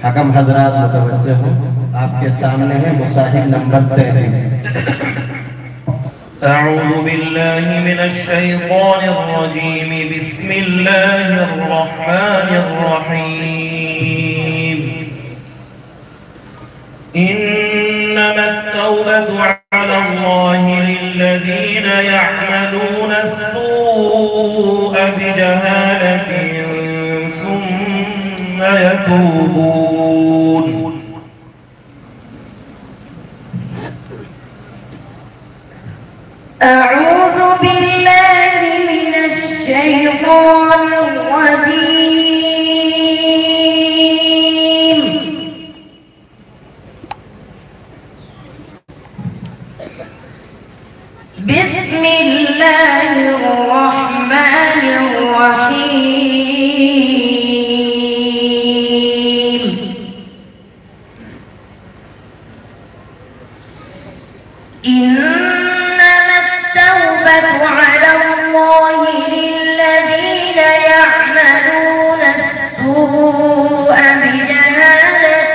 हकम हजरात मुतवज्जह हो, आपके सामने है मुसाहिब नंबर 33। أعوذ بالله من الشيطان الرجيم بسم الله الرحمن الرحيم إنما التوبة على الله للذين يعملون السوء بجهالة ثم يتوبون أعوذ بالله من الشيطان الرجيم بسم الله الرحمن الرحيم إنما التوبة على الله للذين يعملون السوء بجهالة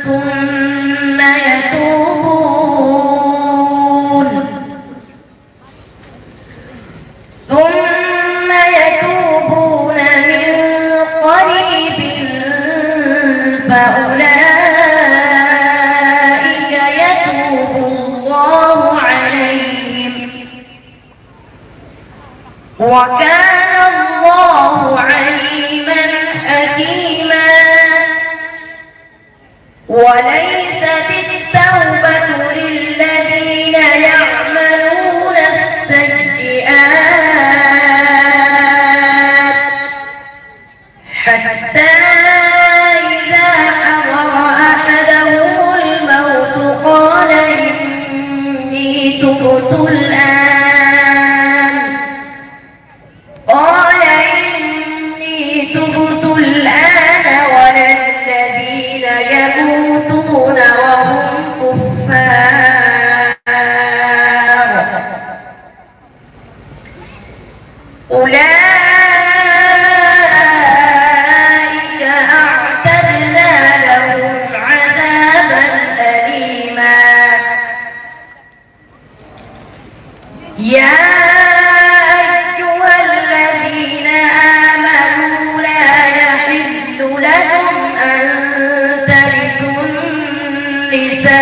ثم يتوبون من قريب فأولئك يتوب الله عليهم وكان الله عليما حكيما وليست التوبة للذين يعملون السيئات حتى إذا حضر أحدهم الموت قال إني تبت الآن ولا الذين يموتون وهم كفار أولئك أعتدنا لهم عذابا أليما يا أيها الذين آمنوا لا يحل لكم أن ترثوا النساء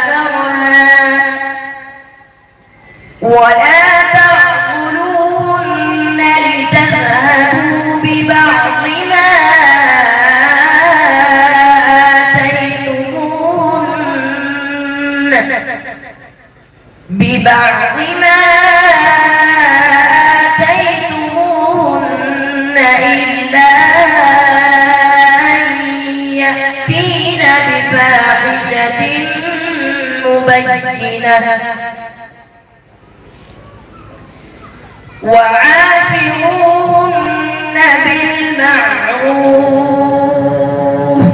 كرها ولا تعضلوهن لتذهبوا ببعض ما آتيتموهن إلا أن يأتين بفاحشة مبينة وعاشروهن بالمعروف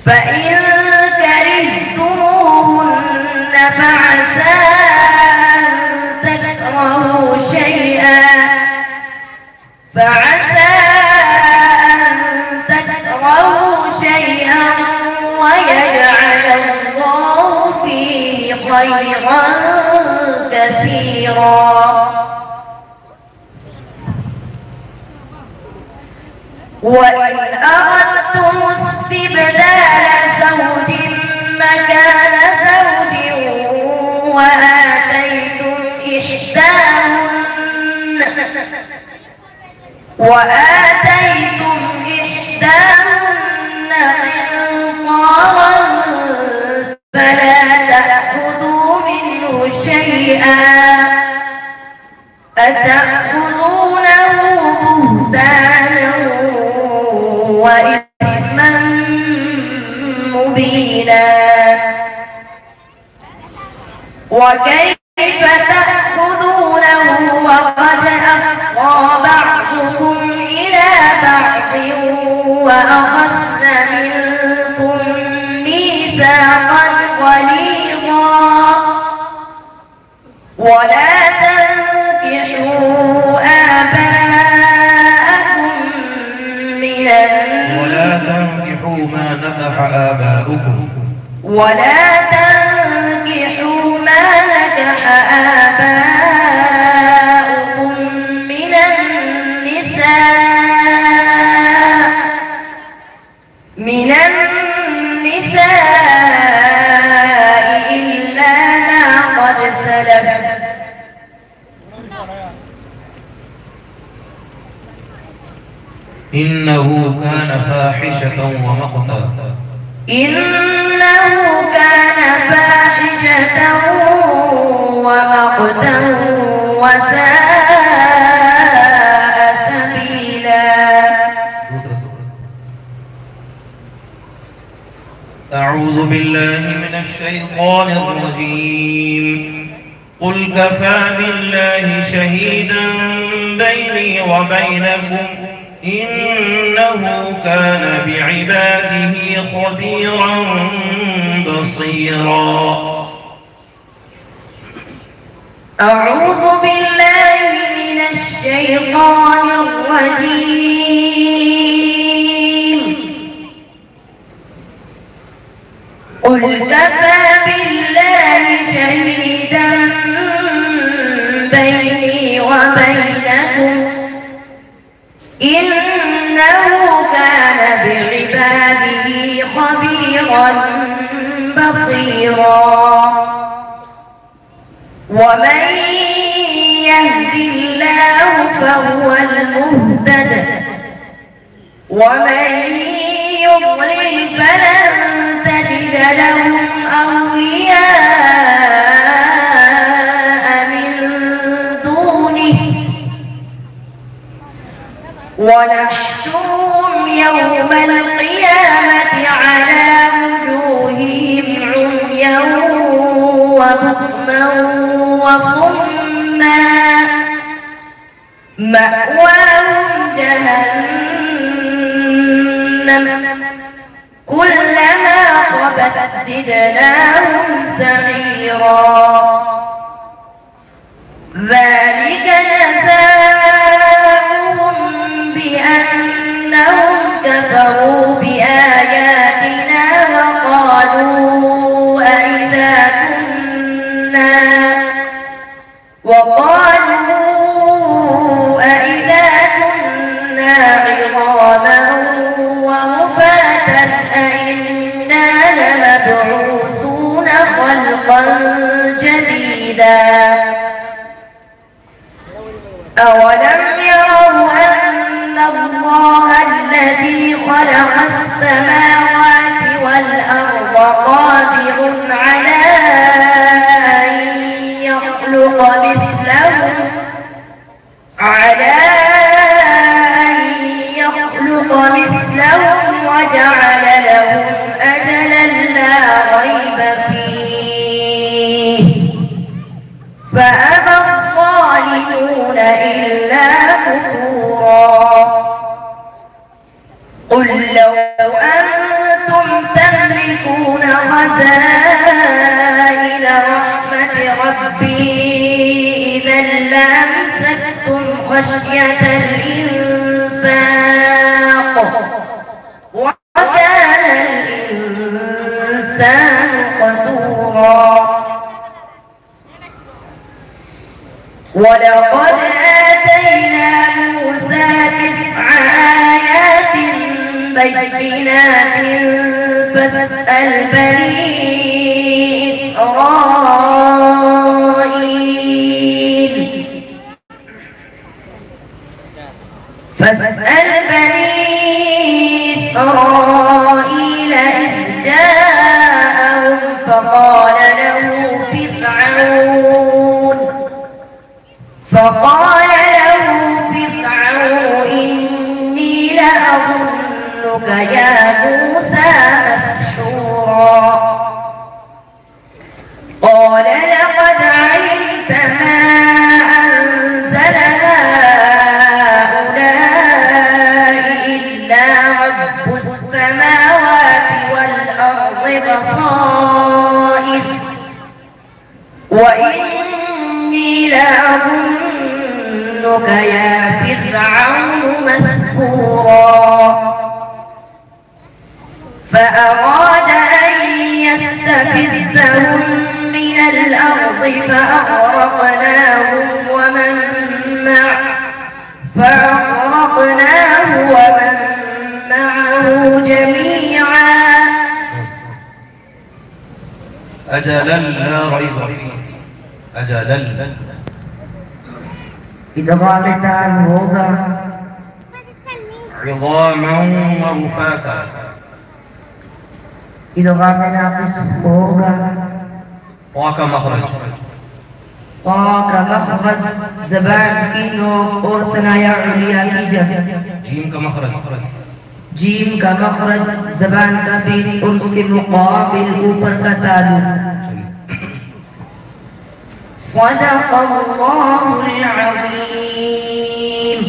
فإن كرهتموهن فعسى أن تكرهوا شيئا ويجعل الله فيه خيرا كثيرا وإن أردتم استبدال زوج مكان زوج وآتيتم إحداهن قنطارا فلا تأخذوا منه شيئا أتأخذونه بهتانا وإثما مبينا وكيف تأخذونه وقد أفضى بعضكم إلى بعض وأخذن منكم ميثاقا غليظا ولا تنكحوا آباءكم نكح آباؤكم ولا تنكحوا ما نكح آباؤكم من النساء إلا ما قد سلف إنه كان فاحشة ومقتا إنه كان فاحشة ومقتا وساء سبيلا. أعوذ بالله من الشيطان الرجيم. قل كفى بالله شهيدا بيني وبينكم إنه كان بعباده خبيرا بصيرا. أعوذ بالله من الشيطان الرجيم. قل كفى بالله شهيدا بيني وبينكم إنه كان بعباده خبيرا بصيرا. ومن يهد الله فهو المهتد ومن يضلل فلن تجد لهم أولياء من دونه ونحشرهم يوم القيامة على وجوههم عميا وبكما وصما مأواهم جهنم كلما خبت زدناهم سعيرا. ذلك جزاؤهم بأنهم كفروا بآياتنا وقالوا أئذا كنا عظاما ورفاتا أئنا لمبعوثون خلقا جديدا. أولم يروا أن الله الذي خلق السماوات والأرض قادر على أن يخلق مثلهم وجعل لهم أجلا لا ريب فيه فأبى الظالمون إلا كفورا. قل لو أنتم تملكون خزائن رحمة ربي إذا لأمسكتم خشية الإنفاق وكان الإنسان قتورا. ولقد آتينا موسى 9 آيات بينات فاسأل بني إسرائيل إذ جاءهم فقال له فرعون إني لأظنك يا موسى مسحورا. قال لقد علمت ما أنزل هؤلاء إلا رب السماوات والأرض بصائر وإني لأظنك يا فرعون مسحورا. لنستفزهم من الأرض فأغرقناه ومن معه جميعا. أجلا لا ريب فيه. أجلا إدغام تام होगा عظاما ورفاتا. إدغام ناقص होगा طاق مخرج. طاق مخرج زبان की नोक और सनाया उलिया की जब. جيم का मखरज. जीम का मखरज जबान का बीच और उसके मुकाबिल ऊपर का तालु. सदक़ल्लाहुल अज़ीम.